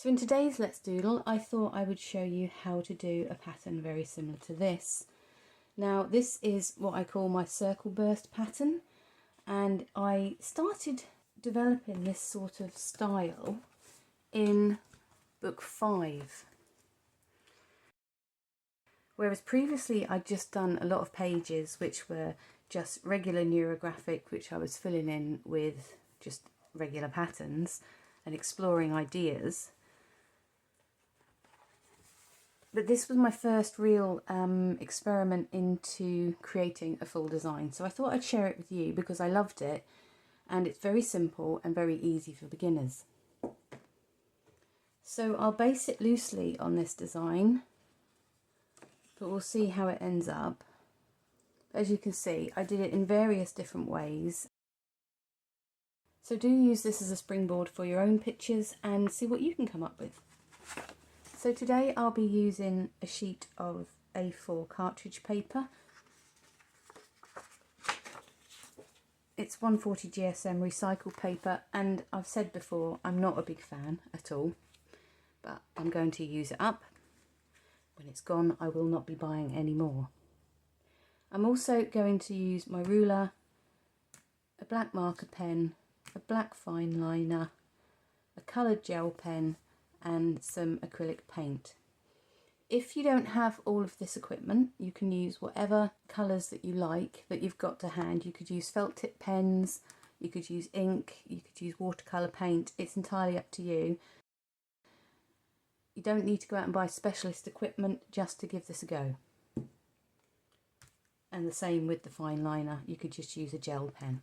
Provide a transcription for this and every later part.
So in today's Let's Doodle, I thought I would show you how to do a pattern very similar to this. Now this is what I call my circle burst pattern, and I started developing this sort of style in book 5. Whereas previously I'd just done a lot of pages which were just regular neurographic, which I was filling in with just regular patterns and exploring ideas. But this was my first real experiment into creating a full design. So I thought I'd share it with you because I loved it, and it's very simple and very easy for beginners. So I'll base it loosely on this design, but we'll see how it ends up. As you can see, I did it in various different ways. So do use this as a springboard for your own pictures and see what you can come up with. So today I'll be using a sheet of A4 cartridge paper. It's 140 GSM recycled paper, and I've said before I'm not a big fan at all, but I'm going to use it up. When it's gone, I will not be buying any more. I'm also going to use my ruler, a black marker pen, a black fine liner, a coloured gel pen and some acrylic paint. If you don't have all of this equipment, you can use whatever colours that you like that you've got to hand. You could use felt tip pens, you could use ink, you could use watercolour paint. It's entirely up to you. You don't need to go out and buy specialist equipment just to give this a go. And the same with the fine liner, you could just use a gel pen.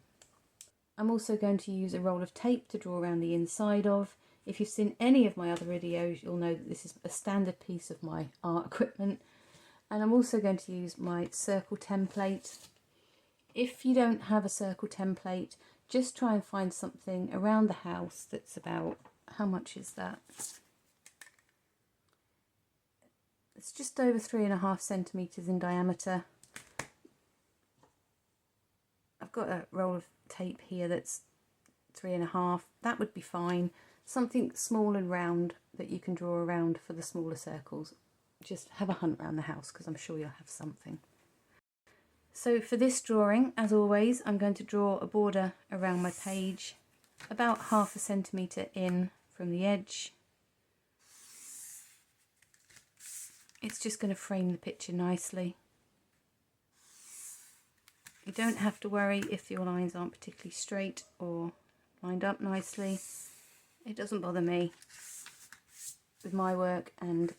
I'm also going to use a roll of tape to draw around the inside of. If you've seen any of my other videos, you'll know that this is a standard piece of my art equipment. And I'm also going to use my circle template. If you don't have a circle template, just try and find something around the house that's about, how much is that? It's just over 3.5 centimetres in diameter. I've got a roll of tape here that's 3.5. That would be fine. Something small and round that you can draw around for the smaller circles. Just have a hunt around the house because I'm sure you'll have something. So for this drawing, as always, I'm going to draw a border around my page about 0.5 centimetre in from the edge. It's just going to frame the picture nicely. You don't have to worry if your lines aren't particularly straight or lined up nicely. It doesn't bother me with my work, and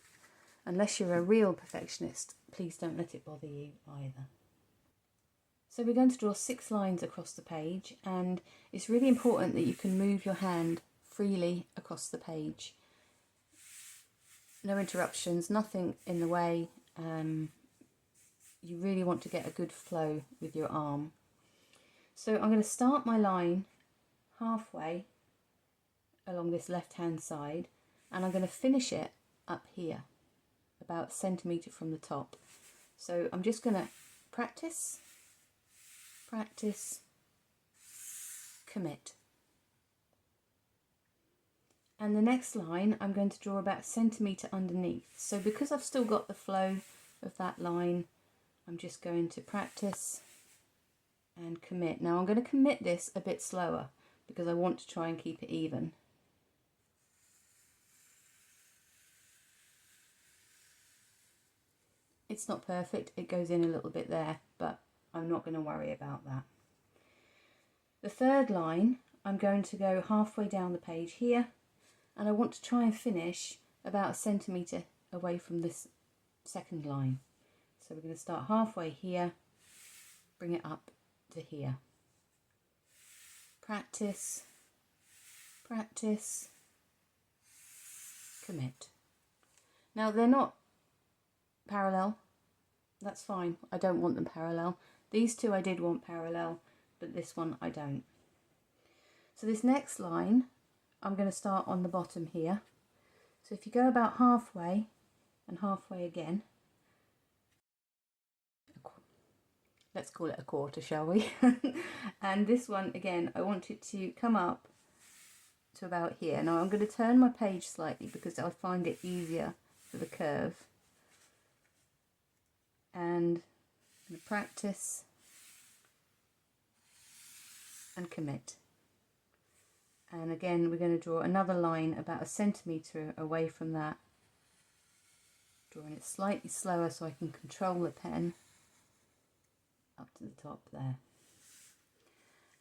unless you're a real perfectionist, please don't let it bother you either. So we're going to draw 6 lines across the page, and it's really important that you can move your hand freely across the page. No interruptions, nothing in the way. You really want to get a good flow with your arm. So I'm going to start my line halfway along this left hand side, and I'm going to finish it up here about 1 centimetre from the top. So I'm just going to practice, commit. And the next line I'm going to draw about 1 centimetre underneath. So because I've still got the flow of that line, I'm just going to practice and commit. Now I'm going to commit this a bit slower because I want to try and keep it even. It's not perfect, it goes in a little bit there, but I'm not going to worry about that. The third line, I'm going to go halfway down the page here, and I want to try and finish about 1 centimetre away from this second line. So we're going to start halfway here, bring it up to here. Practice, commit. Now they're not parallel, that's fine, I don't want them parallel. These two I did want parallel, but this one I don't. So this next line, I'm going to start on the bottom here. So if you go about halfway and halfway again, let's call it a quarter, shall we? And this one again, I want it to come up to about here. Now I'm going to turn my page slightly because I find it easier for the curve, and I'm going to practice and commit. And again we're going to draw another line about 1 centimetre away from that, drawing it slightly slower so I can control the pen up to the top there.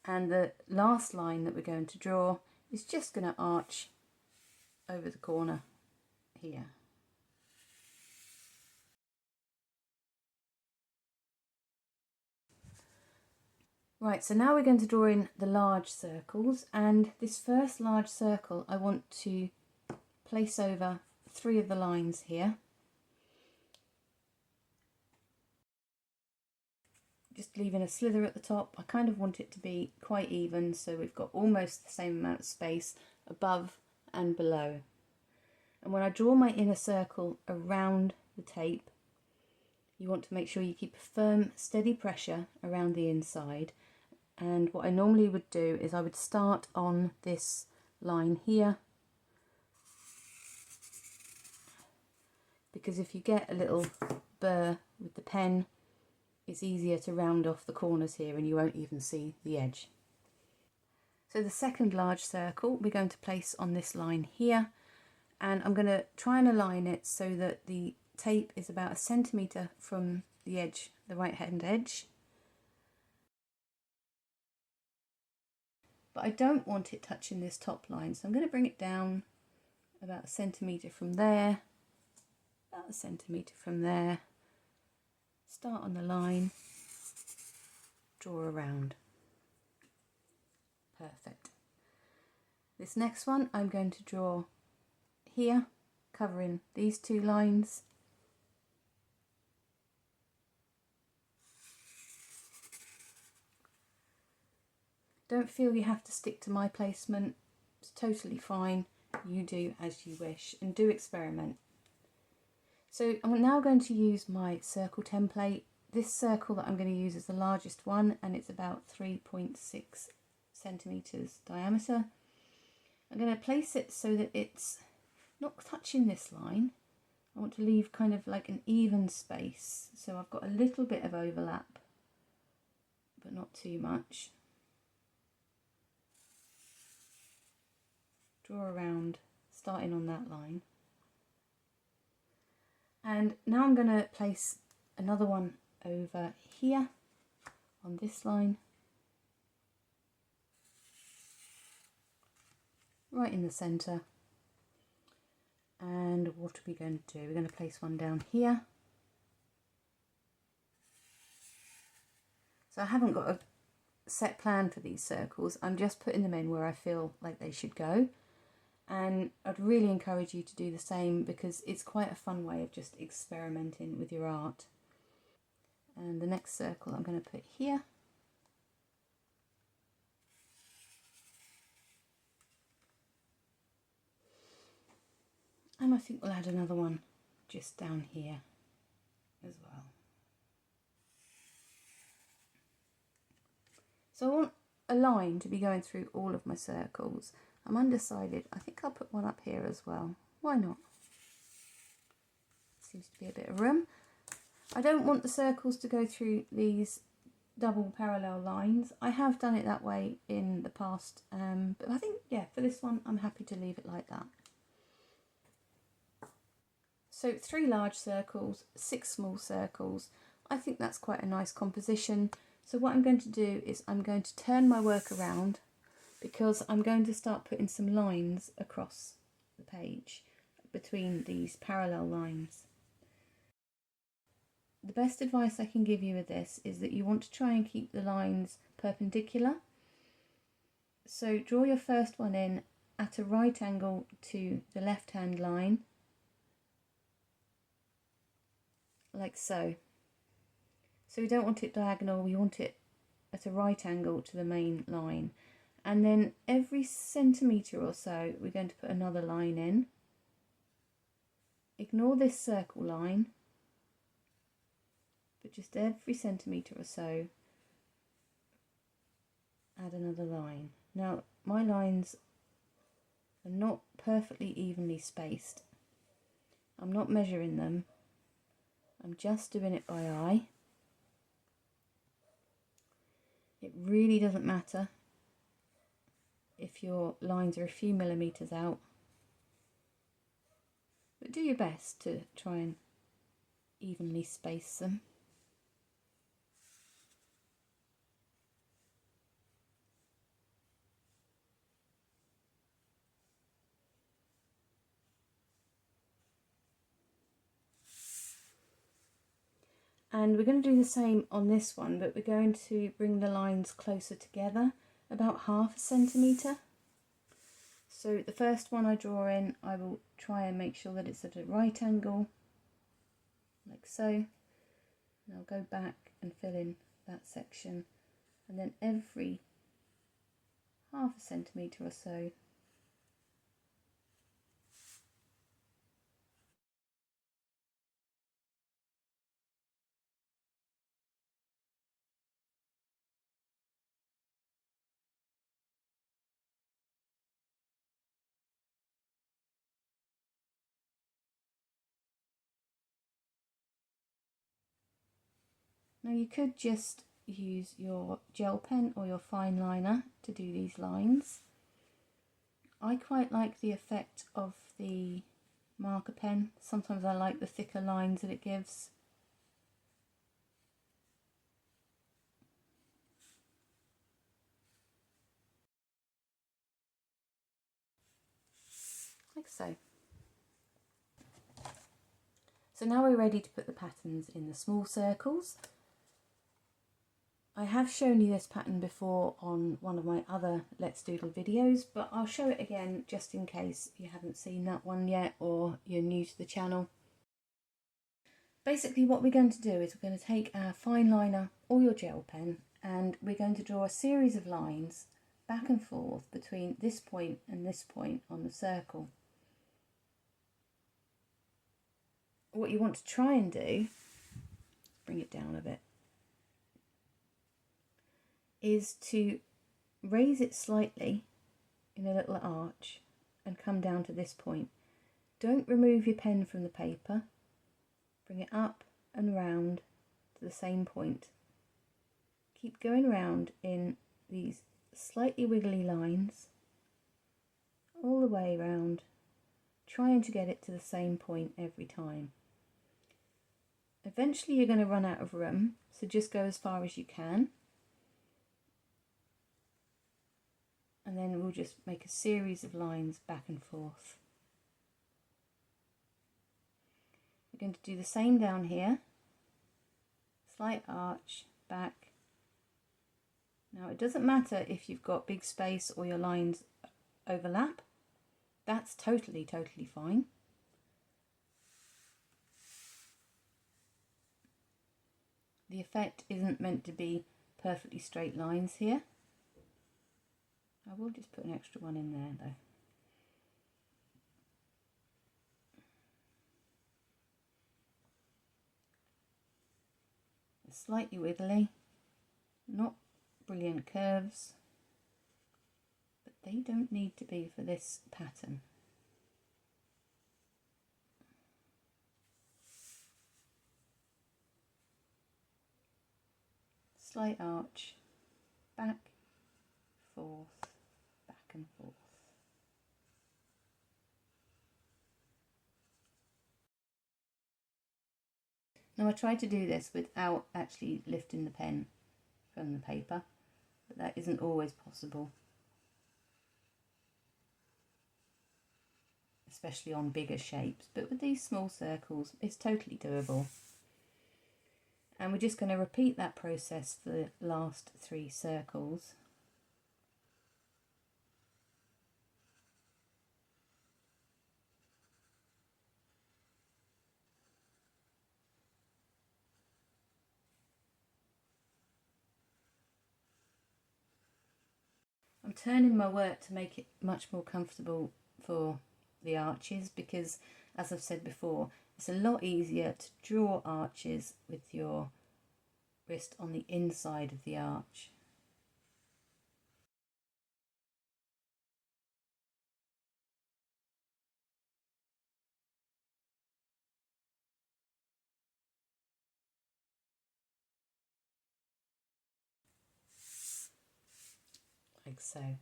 And the last line that we're going to draw is just going to arch over the corner here. Right, so now we're going to draw in the large circles, and this first large circle I want to place over 3 of the lines here. Just leaving a slither at the top. I kind of want it to be quite even, so we've got almost the same amount of space above and below. And when I draw my inner circle around the tape, you want to make sure you keep a firm, steady pressure around the inside. And what I normally would do is I would start on this line here, because if you get a little burr with the pen, it's easier to round off the corners here and you won't even see the edge. So the second large circle we're going to place on this line here, and I'm going to try and align it so that the tape is about 1 centimetre from the edge, the right hand edge. But I don't want it touching this top line, so I'm going to bring it down about 1 centimetre from there, about 1 centimetre from there, start on the line, draw around. Perfect. This next one I'm going to draw here, covering these 2 lines. Don't feel you have to stick to my placement, it's totally fine, you do as you wish and do experiment. So I'm now going to use my circle template. This circle that I'm going to use is the largest one, and it's about 3.6 centimetres diameter. I'm going to place it so that it's not touching this line. I want to leave kind of like an even space, so I've got a little bit of overlap, but not too much. Draw around, starting on that line. And now I'm going to place another one over here on this line, right in the centre. And what are we going to do? We're going to place one down here. So I haven't got a set plan for these circles, I'm just putting them in where I feel like they should go. And I'd really encourage you to do the same, because it's quite a fun way of just experimenting with your art. And the next circle I'm going to put here. And I think we'll add another one just down here as well. So I want a line to be going through all of my circles. I'm undecided. I think I'll put one up here as well. Why not? Seems to be a bit of room. I don't want the circles to go through these double parallel lines. I have done it that way in the past, but I think, yeah, for this one I'm happy to leave it like that. So 3 large circles, 6 small circles. I think that's quite a nice composition. So what I'm going to do is I'm going to turn my work around, because I'm going to start putting some lines across the page between these parallel lines. The best advice I can give you with this is that you want to try and keep the lines perpendicular. So draw your first one in at a right angle to the left hand line, like so. So we don't want it diagonal, we want it at a right angle to the main line. And then every centimetre or so we're going to put another line in. Ignore this circle line, but just every centimetre or so add another line. Now my lines are not perfectly evenly spaced. I'm not measuring them, I'm just doing it by eye. It really doesn't matter if your lines are a few millimetres out, but do your best to try and evenly space them. And we're going to do the same on this one, but we're going to bring the lines closer together, about 1/2 centimetre. So the first one I draw in, I will try and make sure that it's at a right angle, like so. And I'll go back and fill in that section, and then every 1/2 centimetre or so Now you could just use your gel pen or your fine liner to do these lines. I quite like the effect of the marker pen. Sometimes I like the thicker lines that it gives. Like so. So now we're ready to put the patterns in the small circles. I have shown you this pattern before on one of my other Let's Doodle videos, but I'll show it again just in case you haven't seen that one yet or you're new to the channel. Basically what we're going to do is we're going to take our fine liner or your gel pen and we're going to draw a series of lines back and forth between this point and this point on the circle. What you want to try and do, bring it down a bit, is to raise it slightly in a little arch and come down to this point. Don't remove your pen from the paper, bring it up and round to the same point. Keep going round in these slightly wiggly lines all the way round, trying to get it to the same point every time. Eventually you're going to run out of room, so just go as far as you can. And then we'll just make a series of lines back and forth. We're going to do the same down here. Slight arch, back. Now it doesn't matter if you've got big space or your lines overlap. That's totally fine. The effect isn't meant to be perfectly straight lines here. I will just put an extra one in there though. It's slightly wiggly, not brilliant curves, but they don't need to be for this pattern. Slight arch, back, forth, back and forth. Now I try to do this without actually lifting the pen from the paper, but that isn't always possible, especially on bigger shapes, but with these small circles it's totally doable. And we're just going to repeat that process for the last 3 circles. I'm turning my work to make it much more comfortable for the arches because, as I've said before, it's a lot easier to draw arches with your wrist on the inside of the arch. like so.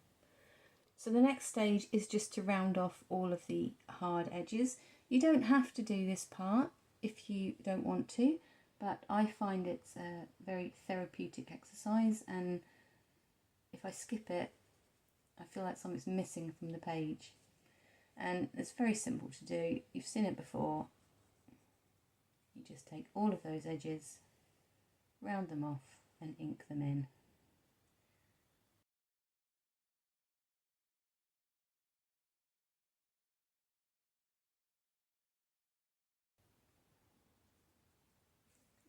So the next stage is just to round off all of the hard edges. You don't have to do this part if you don't want to, but I find it's a very therapeutic exercise, and if I skip it, I feel like something's missing from the page. And it's very simple to do. You've seen it before. You just take all of those edges, round them off and ink them in.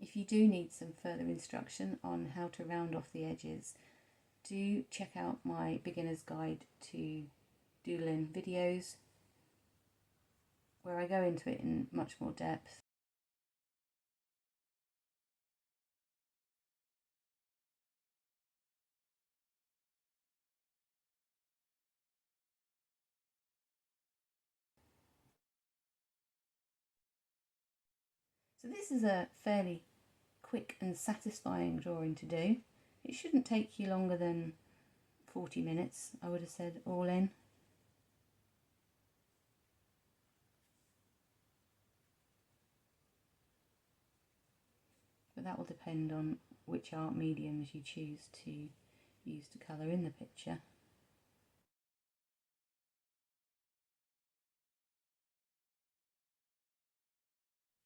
If you do need some further instruction on how to round off the edges, do check out my beginner's guide to doodling videos, where I go into it in much more depth. So this is a fairly quick and satisfying drawing to do. It shouldn't take you longer than 40 minutes, I would have said, all in. But that will depend on which art mediums you choose to use to colour in the picture.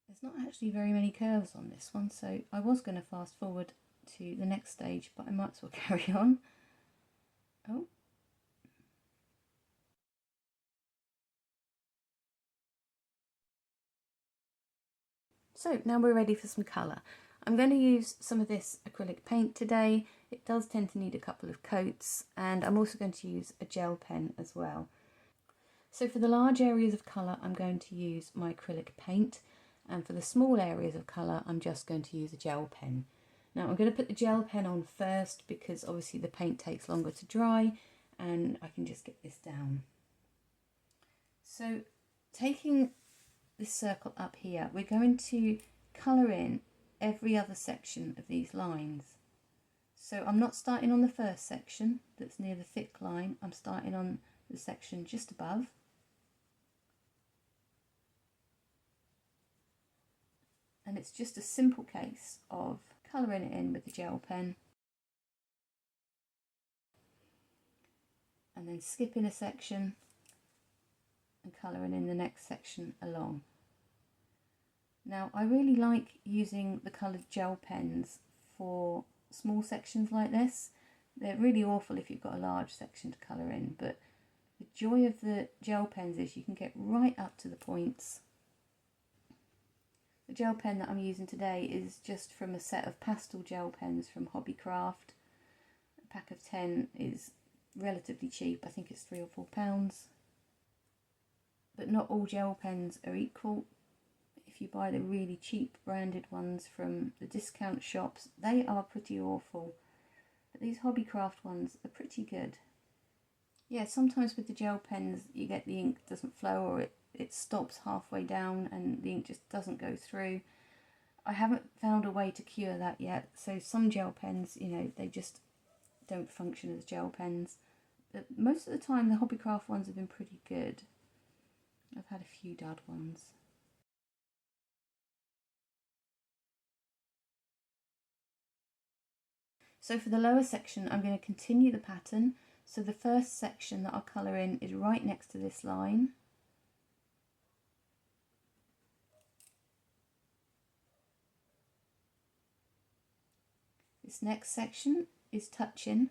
There's not actually very many curves on this one, so I was going to fast forward to the next stage, but I might as well carry on. Oh. So now we're ready for some colour. I'm going to use some of this acrylic paint today. It does tend to need a couple of coats, and I'm also going to use a gel pen as well. So for the large areas of colour, I'm going to use my acrylic paint, and for the small areas of colour, I'm just going to use a gel pen. Now I'm going to put the gel pen on first because obviously the paint takes longer to dry, and I can just get this down. So taking this circle up here, we're going to colour in every other section of these lines. So I'm not starting on the first section that's near the thick line, I'm starting on the section just above. And it's just a simple case of colouring it in with the gel pen and then skipping a section and colouring in the next section along. Now I really like using the coloured gel pens for small sections like this. They're really awful if you've got a large section to colour in, but the joy of the gel pens is you can get right up to the points. The gel pen that I'm using today is just from a set of pastel gel pens from Hobbycraft. A pack of 10 is relatively cheap, I think it's £3 or £4. But not all gel pens are equal. If you buy the really cheap branded ones from the discount shops, they are pretty awful. But these Hobbycraft ones are pretty good. Yeah, sometimes with the gel pens you get the ink doesn't flow, or it stops halfway down and the ink just doesn't go through. I haven't found a way to cure that yet, so some gel pens, you know, they just don't function as gel pens. But most of the time the Hobbycraft ones have been pretty good. I've had a few dud ones. So for the lower section I'm going to continue the pattern. So the first section that I'll colour in is right next to this line. This next section is touching.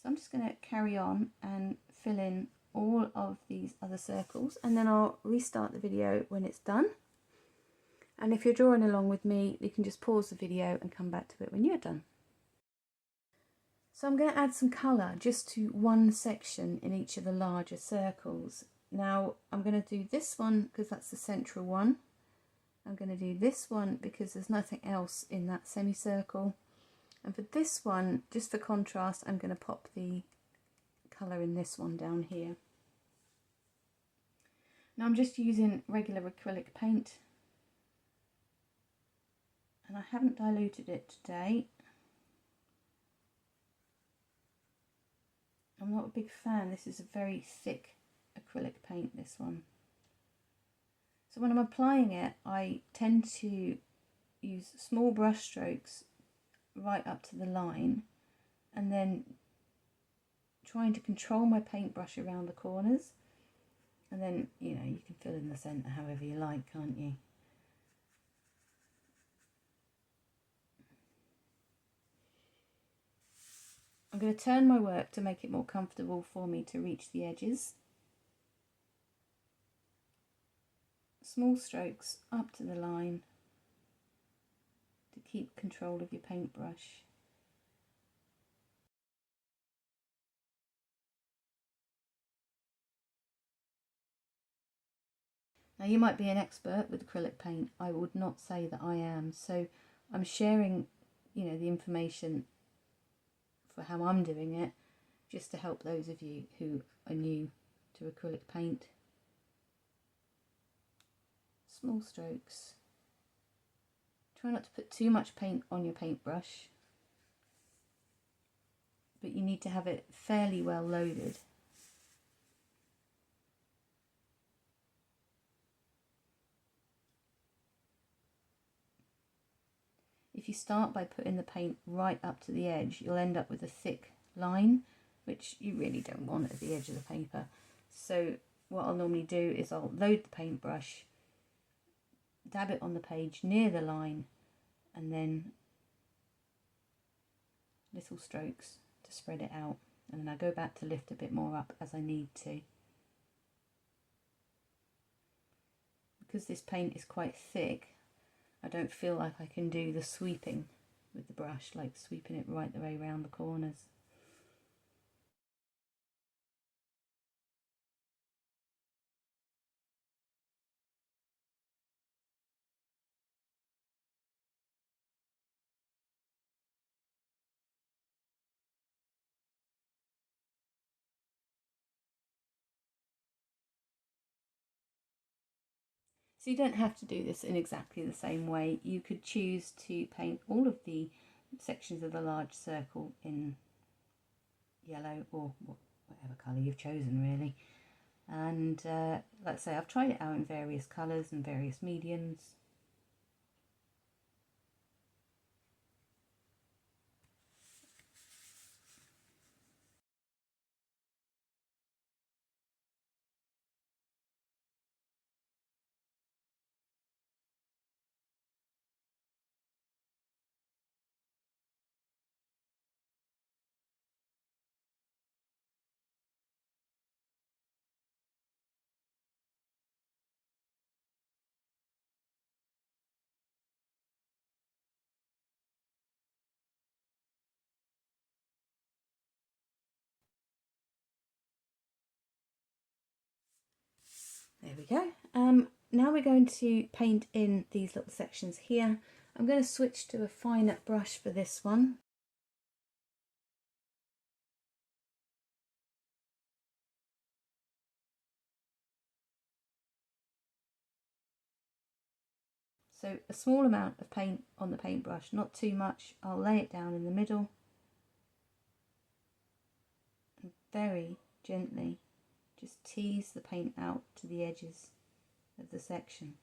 So I'm just going to carry on and fill in all of these other circles, and then I'll restart the video when it's done. And if you're drawing along with me, you can just pause the video and come back to it when you're done. So I'm going to add some colour just to one section in each of the larger circles. Now I'm going to do this one because that's the central one. I'm going to do this one because there's nothing else in that semicircle. And for this one, just for contrast, I'm going to pop the colour in this one down here. Now I'm just using regular acrylic paint, and I haven't diluted it today. I'm not a big fan. This is a very thick acrylic paint, this one. So when I'm applying it, I tend to use small brush strokes right up to the line, and then trying to control my paintbrush around the corners. And then, you know, you can fill in the centre however you like, can't you? I'm going to turn my work to make it more comfortable for me to reach the edges. Small strokes up to the line to keep control of your paintbrush. Now you might be an expert with acrylic paint. I would not say that I am. So I'm sharing, you know, the information for how I'm doing it, just to help those of you who are new to acrylic paint. Small strokes. Try not to put too much paint on your paintbrush, but you need to have it fairly well loaded. If you start by putting the paint right up to the edge, you'll end up with a thick line, which you really don't want at the edge of the paper. So what I'll normally do is I'll load the paintbrush, dab it on the page near the line, and then little strokes to spread it out. And then I go back to lift a bit more up as I need to. Because this paint is quite thick, I don't feel like I can do the sweeping with the brush, like sweeping it right the way around the corners. So you don't have to do this in exactly the same way. You could choose to paint all of the sections of the large circle in yellow or whatever colour you've chosen, really. And like I say, I've tried it out in various colours and various mediums. There we go. Now we're going to paint in these little sections here. I'm going to switch to a finer brush for this one. So a small amount of paint on the paintbrush, not too much. I'll lay it down in the middle and very gently just tease the paint out to the edges of the section.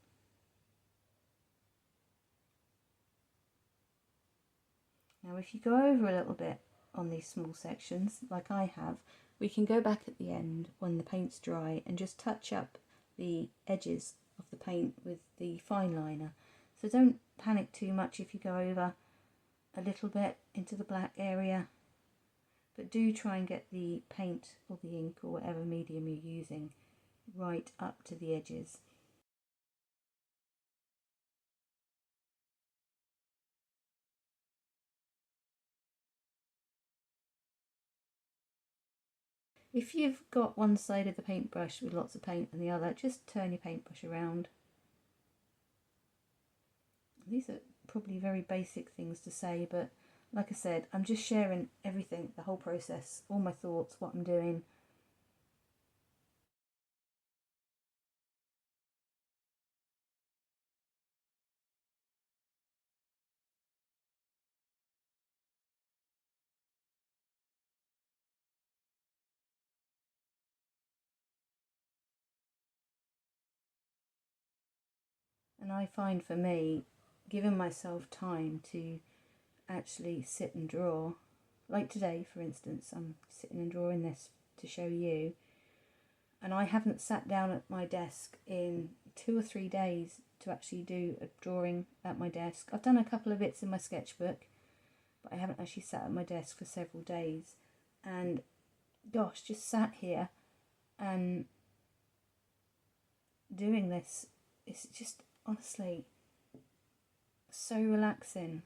Now if you go over a little bit on these small sections, like I have, we can go back at the end when the paint's dry and just touch up the edges of the paint with the fine liner. So don't panic too much if you go over a little bit into the black area, but do try and get the paint or the ink or whatever medium you're using right up to the edges. If you've got one side of the paintbrush with lots of paint and the other, just turn your paintbrush around. These are probably very basic things to say, but like I said, I'm just sharing everything, the whole process, all my thoughts, what I'm doing. And I find for me, giving myself time to actually sit and draw, like today for instance, I'm sitting and drawing this to show you, and I haven't sat down at my desk in 2 or 3 days to actually do a drawing at my desk. I've done a couple of bits in my sketchbook, but I haven't actually sat at my desk for several days. And gosh, just sat here and doing this is just honestly so relaxing.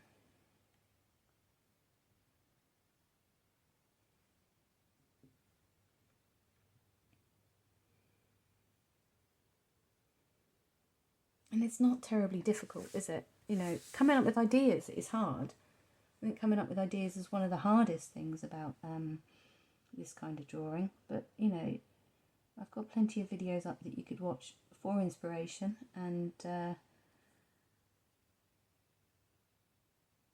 And it's not terribly difficult, is it? You know, coming up with ideas is hard. I think coming up with ideas is one of the hardest things about this kind of drawing. But, you know, I've got plenty of videos up that you could watch for inspiration, and I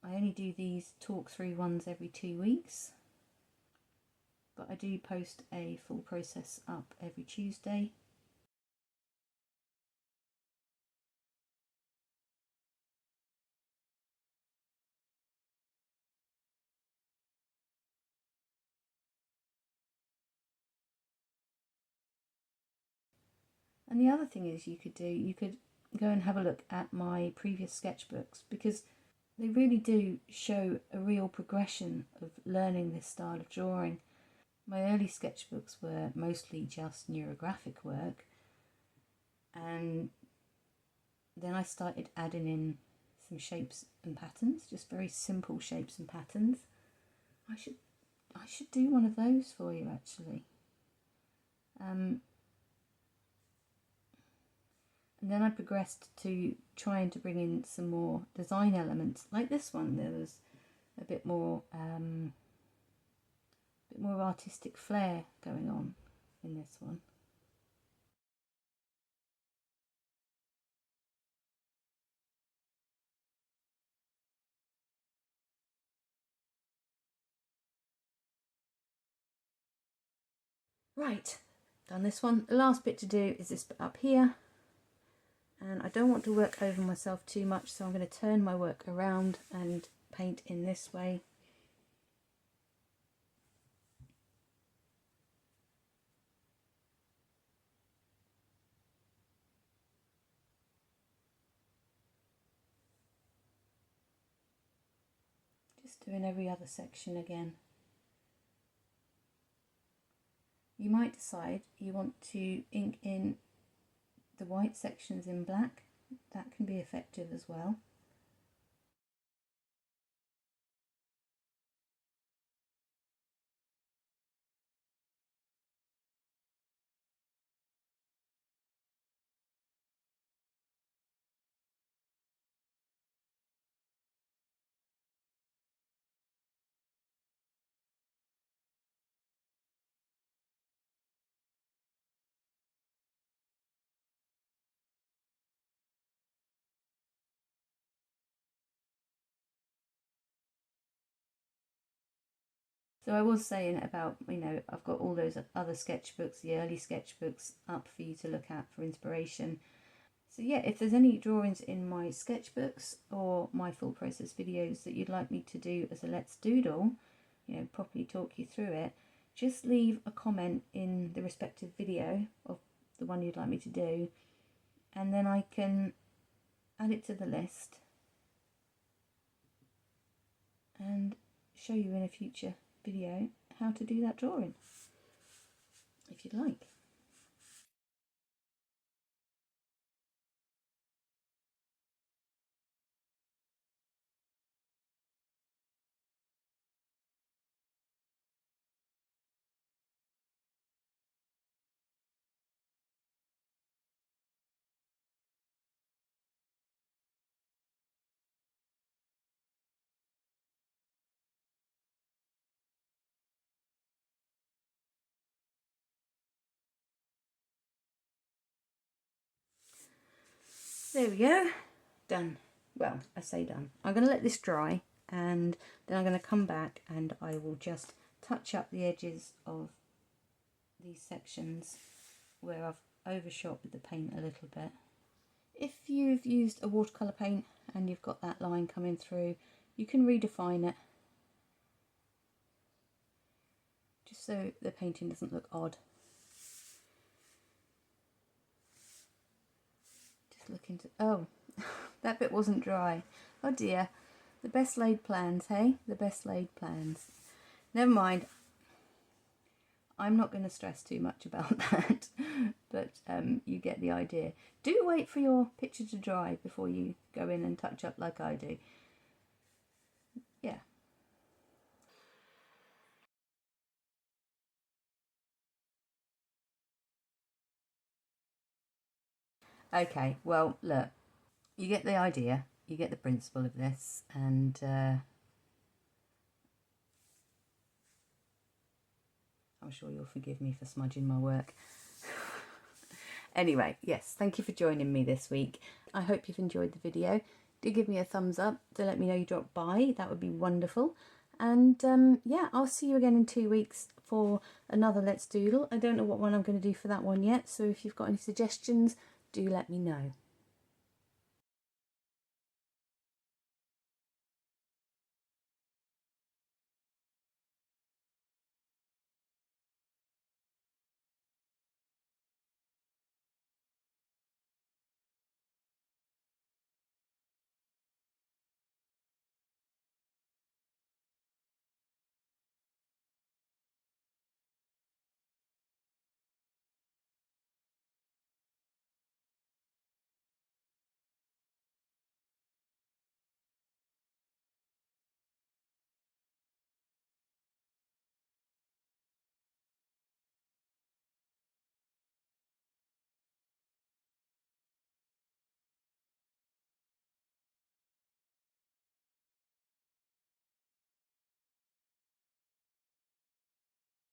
only do these talk through ones every 2 weeks, but I do post a full process up every Tuesday. And the other thing is you could go and have a look at my previous sketchbooks, because they really do show a real progression of learning this style of drawing. My early sketchbooks were mostly just neurographic work, and then I started adding in some shapes and patterns, just very simple shapes and patterns. I should do one of those for you actually. And then I progressed to trying to bring in some more design elements, like this one. There was a bit more artistic flair going on in this one. Right, done this one. The last bit to do is this bit up here, and I don't want to work over myself too much, so I'm going to turn my work around and paint in this way. Just doing every other section again. You might decide you want to ink in the white sections in black. That can be effective as well. So I was saying about, you know, I've got all those other sketchbooks, the early sketchbooks, up for you to look at for inspiration. So yeah, if there's any drawings in my sketchbooks or my full process videos that you'd like me to do as a Let's Doodle, you know, properly talk you through it, just leave a comment in the respective video of the one you'd like me to do, and then I can add it to the list and show you in a future video how to do that drawing, if you'd like. There we go, done. Well, I say done. I'm going to let this dry and then I'm going to come back and I will just touch up the edges of these sections where I've overshot with the paint a little bit. If you've used a watercolour paint and you've got that line coming through, you can redefine it just so the painting doesn't look odd. Just look into, oh, that bit wasn't dry. Oh dear, the best laid plans, hey? The best laid plans. Never mind. I'm not going to stress too much about that, but you get the idea. Do wait for your picture to dry before you go in and touch up like I do. Yeah. Okay, well, look, you get the idea, you get the principle of this, and I'm sure you'll forgive me for smudging my work. Anyway, yes, thank you for joining me this week. I hope you've enjoyed the video. Do give me a thumbs up to let me know you dropped by. That would be wonderful. And yeah, I'll see you again in 2 weeks for another Let's Doodle. I don't know what one I'm going to do for that one yet, so if you've got any suggestions, do let me know.